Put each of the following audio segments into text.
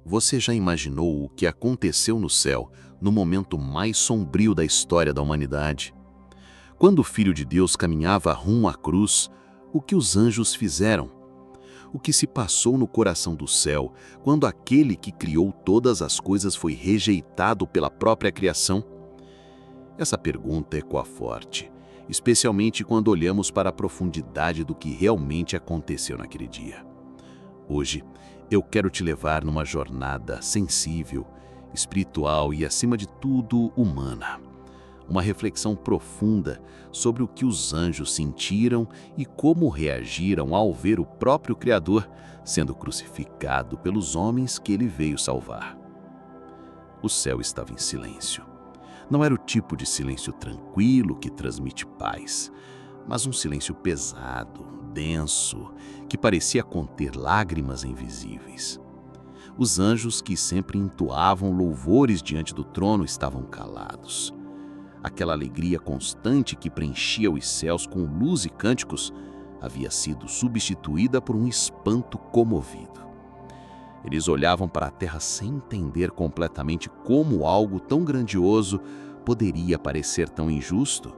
Você já imaginou o que aconteceu no céu no momento mais sombrio da história da humanidade? Quando o Filho de Deus caminhava rumo à cruz, o que os anjos fizeram? O que se passou no coração do céu quando aquele que criou todas as coisas foi rejeitado pela própria criação? Essa pergunta ecoa forte, especialmente quando olhamos para a profundidade do que realmente aconteceu naquele dia. Hoje, eu quero te levar numa jornada sensível, espiritual e, acima de tudo, humana. Uma reflexão profunda sobre o que os anjos sentiram e como reagiram ao ver o próprio Criador sendo crucificado pelos homens que ele veio salvar. O céu estava em silêncio. Não era o tipo de silêncio tranquilo que transmite paz, mas um silêncio pesado, denso, que parecia conter lágrimas invisíveis. Os anjos que sempre entoavam louvores diante do trono estavam calados. Aquela alegria constante que preenchia os céus com luz e cânticos havia sido substituída por um espanto comovido. Eles olhavam para a terra sem entender completamente como algo tão grandioso poderia parecer tão injusto.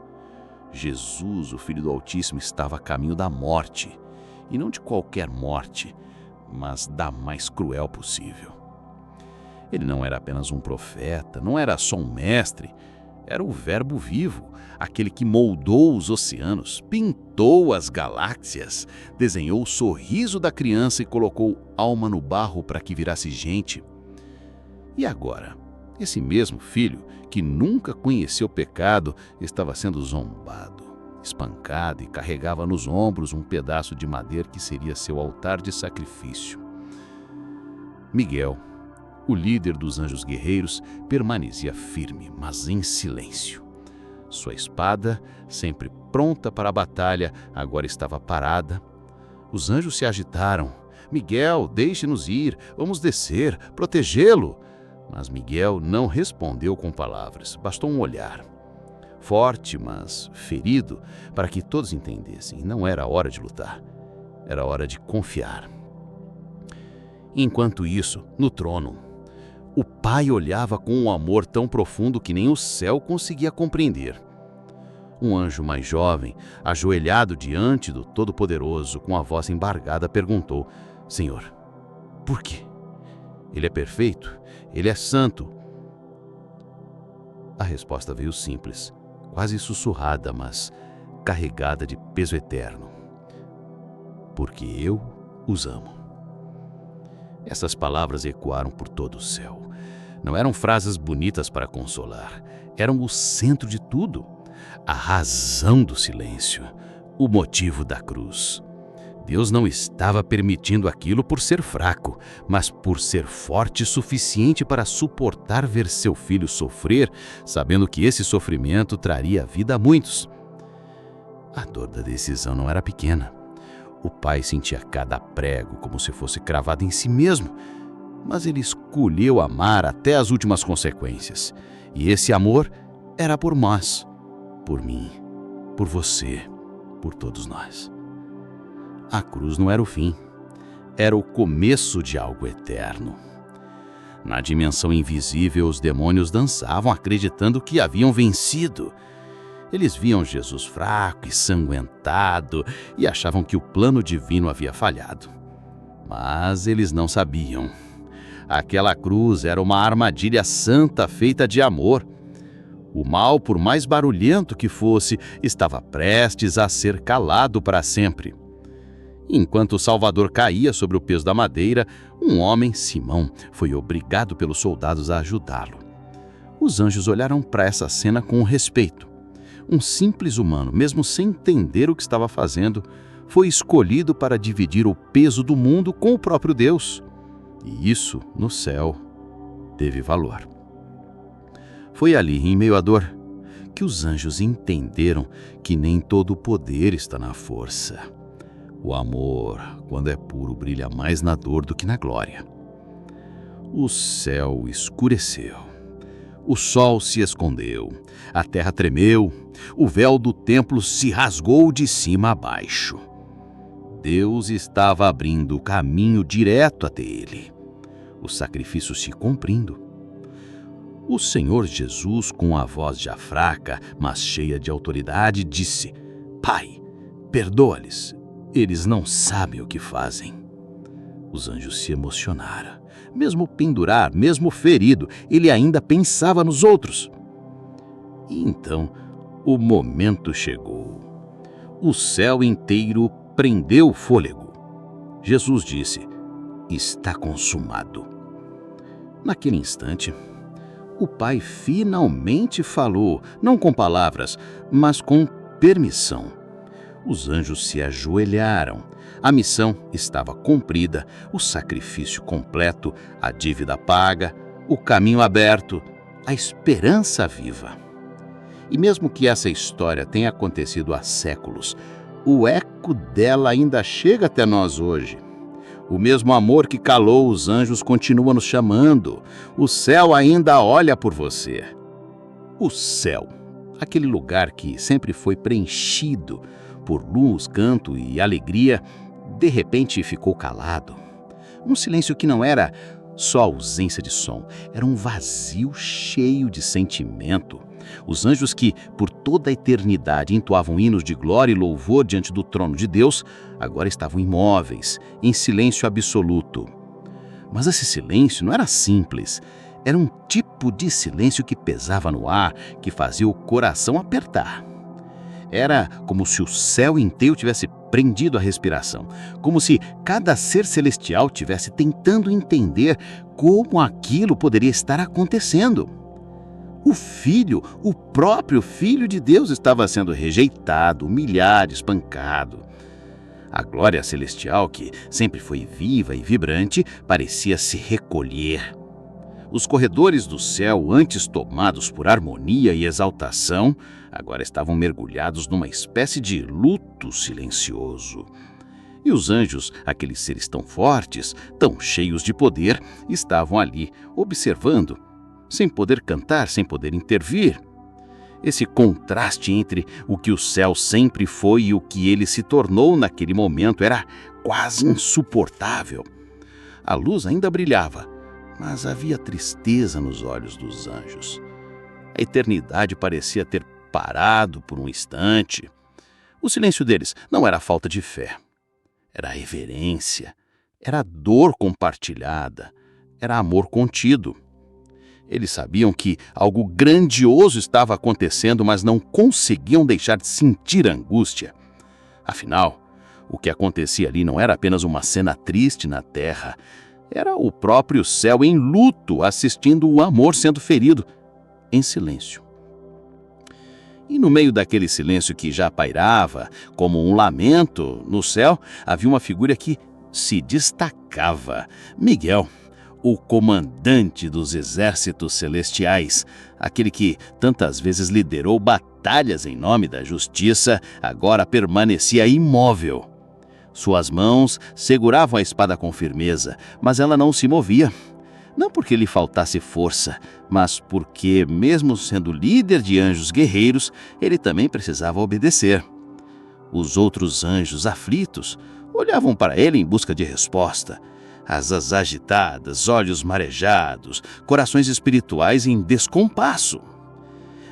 Jesus, o Filho do Altíssimo, estava a caminho da morte, e não de qualquer morte, mas da mais cruel possível. Ele não era apenas um profeta, não era só um mestre, era o Verbo vivo, aquele que moldou os oceanos, pintou as galáxias, desenhou o sorriso da criança e colocou alma no barro para que virasse gente. E agora, esse mesmo filho, que nunca conheceu pecado, estava sendo zombado, espancado e carregava nos ombros um pedaço de madeira que seria seu altar de sacrifício. Miguel, o líder dos anjos guerreiros, permanecia firme, mas em silêncio. Sua espada, sempre pronta para a batalha, agora estava parada. Os anjos se agitaram. Miguel, deixe-nos ir, vamos descer, protegê-lo. Mas Miguel não respondeu com palavras, bastou um olhar. Forte, mas ferido, para que todos entendessem, não era hora de lutar, era hora de confiar. Enquanto isso, no trono, o Pai olhava com um amor tão profundo que nem o céu conseguia compreender. Um anjo mais jovem, ajoelhado diante do Todo-Poderoso, com a voz embargada, perguntou: Senhor, por quê? Ele é perfeito, ele é santo. A resposta veio simples, quase sussurrada, mas carregada de peso eterno. Porque eu os amo. Essas palavras ecoaram por todo o céu. Não eram frases bonitas para consolar, eram o centro de tudo, a razão do silêncio, o motivo da cruz. Deus não estava permitindo aquilo por ser fraco, mas por ser forte o suficiente para suportar ver seu filho sofrer, sabendo que esse sofrimento traria vida a muitos. A dor da decisão não era pequena. O pai sentia cada prego como se fosse cravado em si mesmo, mas ele escolheu amar até as últimas consequências. E esse amor era por nós, por mim, por você, por todos nós. A cruz não era o fim, era o começo de algo eterno. Na dimensão invisível, os demônios dançavam acreditando que haviam vencido. Eles viam Jesus fraco e sanguentado e achavam que o plano divino havia falhado. Mas eles não sabiam. Aquela cruz era uma armadilha santa feita de amor. O mal, por mais barulhento que fosse, estava prestes a ser calado para sempre. Enquanto o Salvador caía sobre o peso da madeira, um homem, Simão, foi obrigado pelos soldados a ajudá-lo. Os anjos olharam para essa cena com respeito. Um simples humano, mesmo sem entender o que estava fazendo, foi escolhido para dividir o peso do mundo com o próprio Deus. E isso, no céu, teve valor. Foi ali, em meio à dor, que os anjos entenderam que nem todo o poder está na força. O amor, quando é puro, brilha mais na dor do que na glória. O céu escureceu. O sol se escondeu. A terra tremeu. O véu do templo se rasgou de cima a baixo. Deus estava abrindo o caminho direto até ele. o sacrifício se cumprindo. O Senhor Jesus, com a voz já fraca, mas cheia de autoridade, disse: Pai, perdoa-lhes, eles não sabem o que fazem. Os anjos se emocionaram. Mesmo pendurado, mesmo ferido, ele ainda pensava nos outros. E então, o momento chegou. O céu inteiro prendeu o fôlego. Jesus disse: Está consumado. Naquele instante, o Pai finalmente falou, não com palavras, mas com permissão. Os anjos se ajoelharam. A missão estava cumprida, o sacrifício completo, a dívida paga, o caminho aberto, a esperança viva. E mesmo que essa história tenha acontecido há séculos, o eco dela ainda chega até nós hoje. O mesmo amor que calou os anjos continua nos chamando. O céu ainda olha por você. O céu, aquele lugar que sempre foi preenchido por luz, canto e alegria, de repente ficou calado. Um silêncio que não era só ausência de som, era um vazio cheio de sentimento. Os anjos que, por toda a eternidade, entoavam hinos de glória e louvor diante do trono de Deus, agora estavam imóveis, em silêncio absoluto. Mas esse silêncio não era simples. Era um tipo de silêncio que pesava no ar, que fazia o coração apertar. Era como se o céu inteiro tivesse prendido a respiração, como se cada ser celestial tivesse tentando entender como aquilo poderia estar acontecendo. O Filho, o próprio Filho de Deus, estava sendo rejeitado, humilhado, espancado. A glória celestial, que sempre foi viva e vibrante, parecia se recolher. Os corredores do céu, antes tomados por harmonia e exaltação, agora estavam mergulhados numa espécie de luto silencioso. E os anjos, aqueles seres tão fortes, tão cheios de poder, estavam ali, observando, sem poder cantar, sem poder intervir. Esse contraste entre o que o céu sempre foi e o que ele se tornou naquele momento era quase insuportável. A luz ainda brilhava, mas havia tristeza nos olhos dos anjos. A eternidade parecia ter parado por um instante. O silêncio deles não era falta de fé, era reverência, era dor compartilhada, era amor contido. Eles sabiam que algo grandioso estava acontecendo, mas não conseguiam deixar de sentir a angústia. Afinal, o que acontecia ali não era apenas uma cena triste na terra, era o próprio céu em luto, assistindo o amor sendo ferido, em silêncio. E no meio daquele silêncio que já pairava, como um lamento, no céu, havia uma figura que se destacava: Miguel, o comandante dos exércitos celestiais, aquele que tantas vezes liderou batalhas em nome da justiça, agora permanecia imóvel. Suas mãos seguravam a espada com firmeza, mas ela não se movia. Não porque lhe faltasse força, mas porque, mesmo sendo líder de anjos guerreiros, ele também precisava obedecer. Os outros anjos aflitos olhavam para ele em busca de resposta. Asas agitadas, olhos marejados, corações espirituais em descompasso.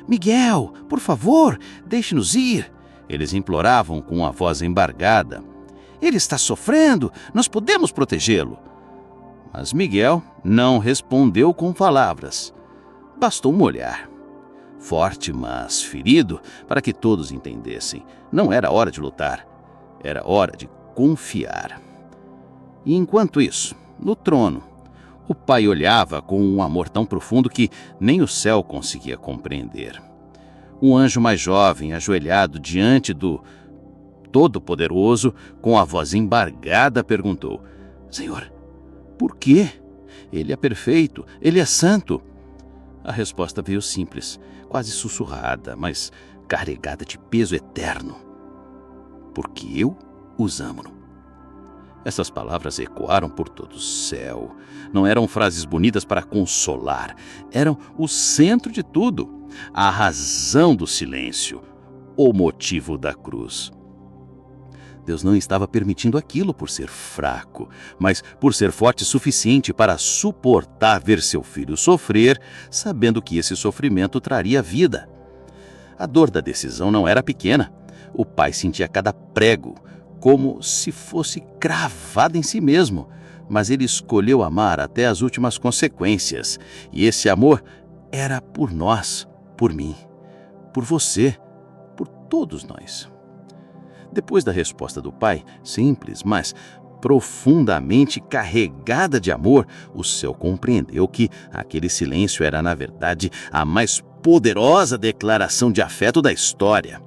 Miguel, por favor, deixe-nos ir, eles imploravam com a voz embargada. Ele está sofrendo, nós podemos protegê-lo. Mas Miguel não respondeu com palavras. Bastou um olhar. Forte, mas ferido, para que todos entendessem. Não era hora de lutar, era hora de confiar. E enquanto isso, no trono, o Pai olhava com um amor tão profundo que nem o céu conseguia compreender. Um anjo mais jovem, ajoelhado diante do Todo-Poderoso, com a voz embargada, perguntou: Senhor, por quê? Ele é perfeito, ele é santo. A resposta veio simples, quase sussurrada, mas carregada de peso eterno. Porque eu os amo. Essas palavras ecoaram por todo o céu. Não eram frases bonitas para consolar. Eram o centro de tudo, a razão do silêncio, o motivo da cruz. Deus não estava permitindo aquilo por ser fraco, mas por ser forte o suficiente para suportar ver seu filho sofrer, sabendo que esse sofrimento traria vida. A dor da decisão não era pequena. O pai sentia cada prego, como se fosse cravado em si mesmo, mas ele escolheu amar até as últimas consequências, e esse amor era por nós, por mim, por você, por todos nós. Depois da resposta do pai, simples, mas profundamente carregada de amor, o céu compreendeu que aquele silêncio era, na verdade, a mais poderosa declaração de afeto da história.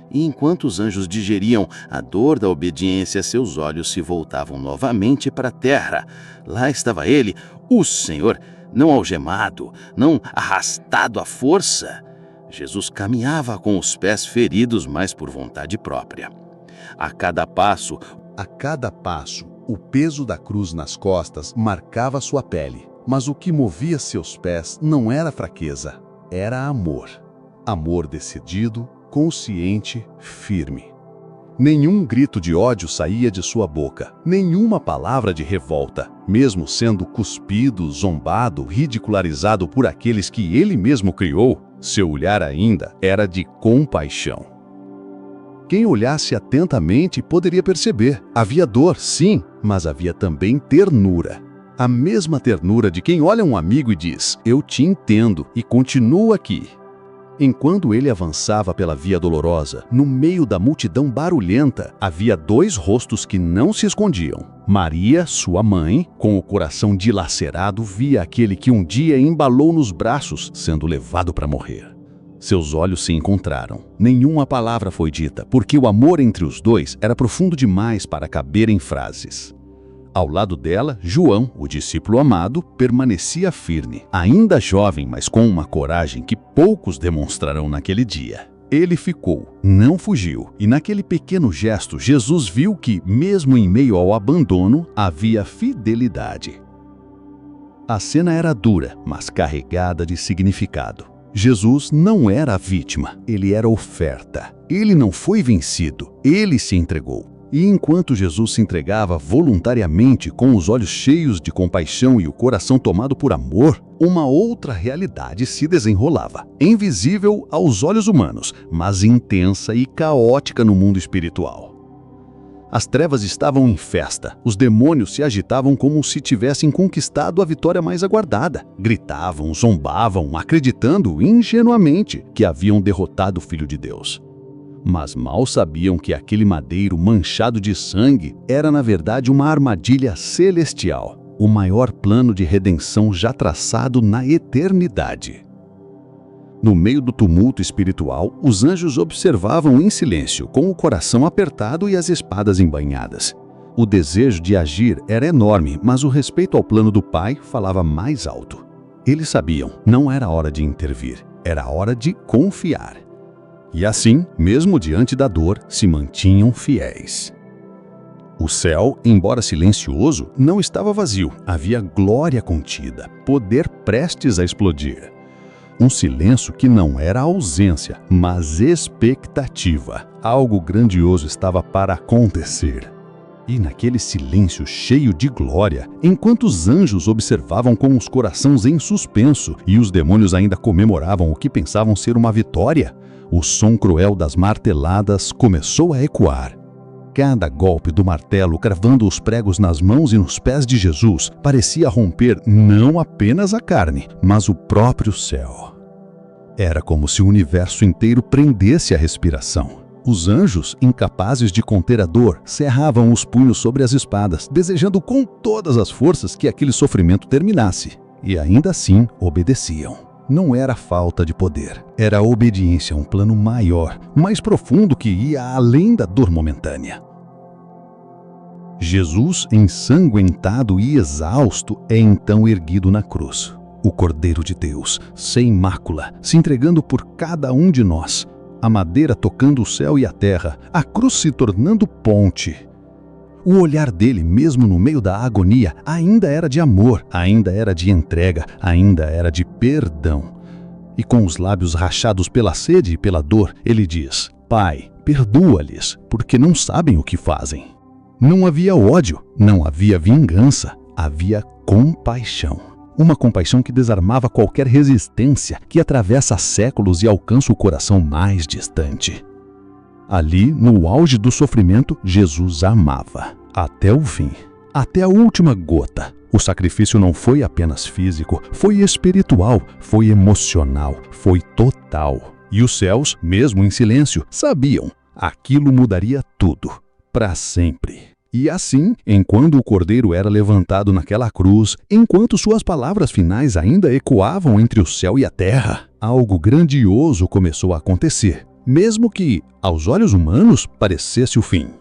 E enquanto os anjos digeriam a dor da obediência, seus olhos se voltavam novamente para a terra. Lá estava ele, o Senhor, não algemado, não arrastado à força. Jesus caminhava com os pés feridos, mas por vontade própria. A cada passo, o peso da cruz nas costas marcava sua pele. Mas o que movia seus pés não era fraqueza, era amor. Amor decidido, consciente, firme. Nenhum grito de ódio saía de sua boca, nenhuma palavra de revolta, mesmo sendo cuspido, zombado, ridicularizado por aqueles que ele mesmo criou. Seu olhar ainda era de compaixão. Quem olhasse atentamente poderia perceber. Havia dor, sim, mas havia também ternura. A mesma ternura de quem olha um amigo e diz: "Eu te entendo e continuo aqui." Enquanto ele avançava pela via dolorosa, no meio da multidão barulhenta, havia dois rostos que não se escondiam. Maria, sua mãe, com o coração dilacerado, via aquele que um dia embalou nos braços, sendo levado para morrer. Seus olhos se encontraram. Nenhuma palavra foi dita, porque o amor entre os dois era profundo demais para caber em frases. Ao lado dela, João, o discípulo amado, permanecia firme, ainda jovem, mas com uma coragem que poucos demonstrarão naquele dia. Ele ficou, não fugiu, e naquele pequeno gesto, Jesus viu que, mesmo em meio ao abandono, havia fidelidade. A cena era dura, mas carregada de significado. Jesus não era a vítima, ele era a oferta. Ele não foi vencido, ele se entregou. E enquanto Jesus se entregava voluntariamente, com os olhos cheios de compaixão e o coração tomado por amor, uma outra realidade se desenrolava, invisível aos olhos humanos, mas intensa e caótica no mundo espiritual. As trevas estavam em festa, os demônios se agitavam como se tivessem conquistado a vitória mais aguardada. Gritavam, zombavam, acreditando ingenuamente que haviam derrotado o Filho de Deus. Mas mal sabiam que aquele madeiro manchado de sangue era, na verdade, uma armadilha celestial, o maior plano de redenção já traçado na eternidade. No meio do tumulto espiritual, os anjos observavam em silêncio, com o coração apertado e as espadas embainhadas. O desejo de agir era enorme, mas o respeito ao plano do Pai falava mais alto. Eles sabiam, não era hora de intervir, era hora de confiar. E assim, mesmo diante da dor, se mantinham fiéis. O céu, embora silencioso, não estava vazio. Havia glória contida, poder prestes a explodir. Um silêncio que não era ausência, mas expectativa. Algo grandioso estava para acontecer. E naquele silêncio cheio de glória, enquanto os anjos observavam com os corações em suspenso e os demônios ainda comemoravam o que pensavam ser uma vitória, o som cruel das marteladas começou a ecoar. Cada golpe do martelo cravando os pregos nas mãos e nos pés de Jesus parecia romper não apenas a carne, mas o próprio céu. Era como se o universo inteiro prendesse a respiração. Os anjos, incapazes de conter a dor, cerravam os punhos sobre as espadas, desejando com todas as forças que aquele sofrimento terminasse. E ainda assim obedeciam. Não era falta de poder, era a obediência a um plano maior, mais profundo que ia além da dor momentânea. Jesus, ensanguentado e exausto, é então erguido na cruz. O Cordeiro de Deus, sem mácula, se entregando por cada um de nós. A madeira tocando o céu e a terra, a cruz se tornando ponte. O olhar dele, mesmo no meio da agonia, ainda era de amor, ainda era de entrega, ainda era de perdão. E com os lábios rachados pela sede e pela dor, ele diz: Pai, perdoa-lhes, porque não sabem o que fazem. Não havia ódio, não havia vingança, havia compaixão. Uma compaixão que desarmava qualquer resistência, que atravessa séculos e alcança o coração mais distante. Ali, no auge do sofrimento, Jesus amava, até o fim, até a última gota. O sacrifício não foi apenas físico, foi espiritual, foi emocional, foi total. E os céus, mesmo em silêncio, sabiam, aquilo mudaria tudo, para sempre. E assim, enquanto o Cordeiro era levantado naquela cruz, enquanto suas palavras finais ainda ecoavam entre o céu e a terra, algo grandioso começou a acontecer, mesmo que, aos olhos humanos, parecesse o fim.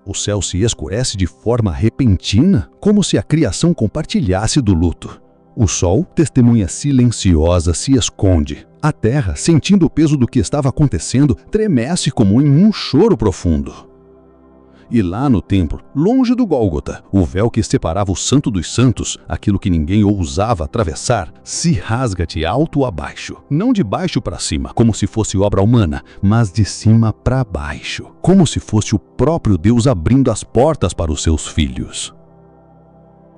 O céu se escurece de forma repentina, como se a criação compartilhasse do luto. O sol, testemunha silenciosa, se esconde. A terra, sentindo o peso do que estava acontecendo, tremece como em um choro profundo. E lá no templo, longe do Gólgota, o véu que separava o Santo dos Santos, aquilo que ninguém ousava atravessar, se rasga de alto a baixo. Não de baixo para cima, como se fosse obra humana, mas de cima para baixo, como se fosse o próprio Deus abrindo as portas para os seus filhos.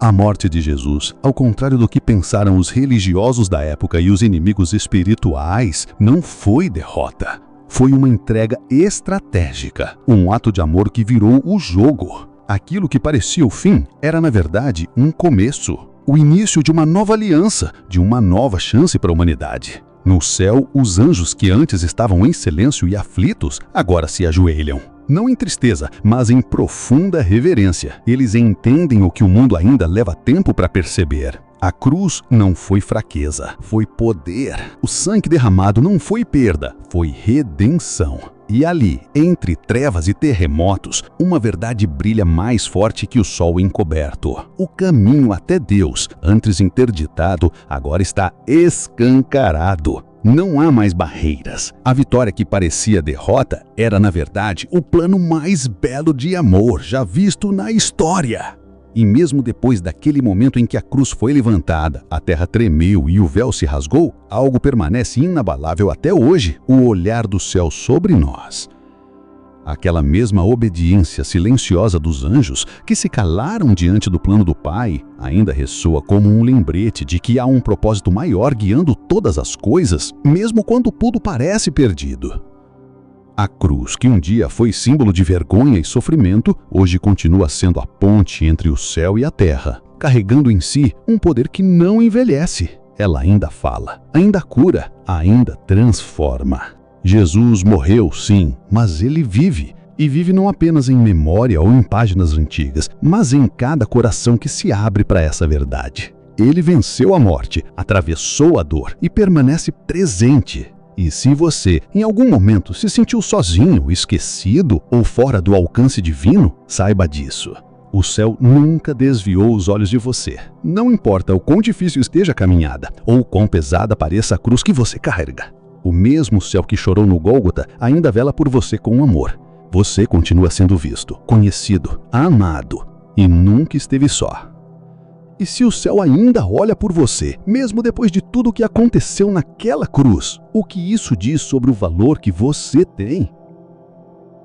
A morte de Jesus, ao contrário do que pensaram os religiosos da época e os inimigos espirituais, não foi derrota. Foi uma entrega estratégica, um ato de amor que virou o jogo. Aquilo que parecia o fim era, na verdade, um começo, o início de uma nova aliança, de uma nova chance para a humanidade. No céu, os anjos que antes estavam em silêncio e aflitos, agora se ajoelham. Não em tristeza, mas em profunda reverência. Eles entendem o que o mundo ainda leva tempo para perceber. A cruz não foi fraqueza, foi poder. O sangue derramado não foi perda, foi redenção. E ali, entre trevas e terremotos, uma verdade brilha mais forte que o sol encoberto. O caminho até Deus, antes interditado, agora está escancarado. Não há mais barreiras. A vitória que parecia derrota era, na verdade, o plano mais belo de amor já visto na história. E mesmo depois daquele momento em que a cruz foi levantada, a terra tremeu e o véu se rasgou, algo permanece inabalável até hoje, o olhar do céu sobre nós. Aquela mesma obediência silenciosa dos anjos que se calaram diante do plano do Pai, ainda ressoa como um lembrete de que há um propósito maior guiando todas as coisas, mesmo quando tudo parece perdido. A cruz, que um dia foi símbolo de vergonha e sofrimento, hoje continua sendo a ponte entre o céu e a terra, carregando em si um poder que não envelhece. Ela ainda fala, ainda cura, ainda transforma. Jesus morreu, sim, mas ele vive. E vive não apenas em memória ou em páginas antigas, mas em cada coração que se abre para essa verdade. Ele venceu a morte, atravessou a dor e permanece presente. E se você, em algum momento, se sentiu sozinho, esquecido ou fora do alcance divino, saiba disso. O céu nunca desviou os olhos de você. Não importa o quão difícil esteja a caminhada ou quão pesada pareça a cruz que você carrega. O mesmo céu que chorou no Gólgota ainda vela por você com amor. Você continua sendo visto, conhecido, amado e nunca esteve só. E se o céu ainda olha por você, mesmo depois de tudo o que aconteceu naquela cruz, o que isso diz sobre o valor que você tem?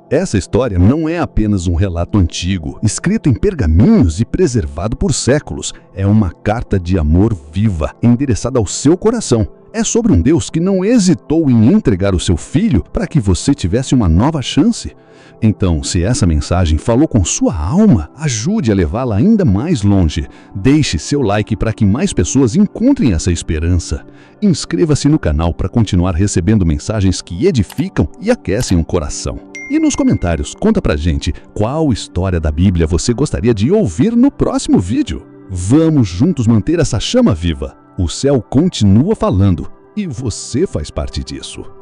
Essa história não é apenas um relato antigo, escrito em pergaminhos e preservado por séculos. É uma carta de amor viva, endereçada ao seu coração. É sobre um Deus que não hesitou em entregar o seu filho para que você tivesse uma nova chance. Então, se essa mensagem falou com sua alma, ajude a levá-la ainda mais longe. Deixe seu like para que mais pessoas encontrem essa esperança. Inscreva-se no canal para continuar recebendo mensagens que edificam e aquecem o coração. E nos comentários, conta pra gente qual história da Bíblia você gostaria de ouvir no próximo vídeo. Vamos juntos manter essa chama viva. O céu continua falando e você faz parte disso.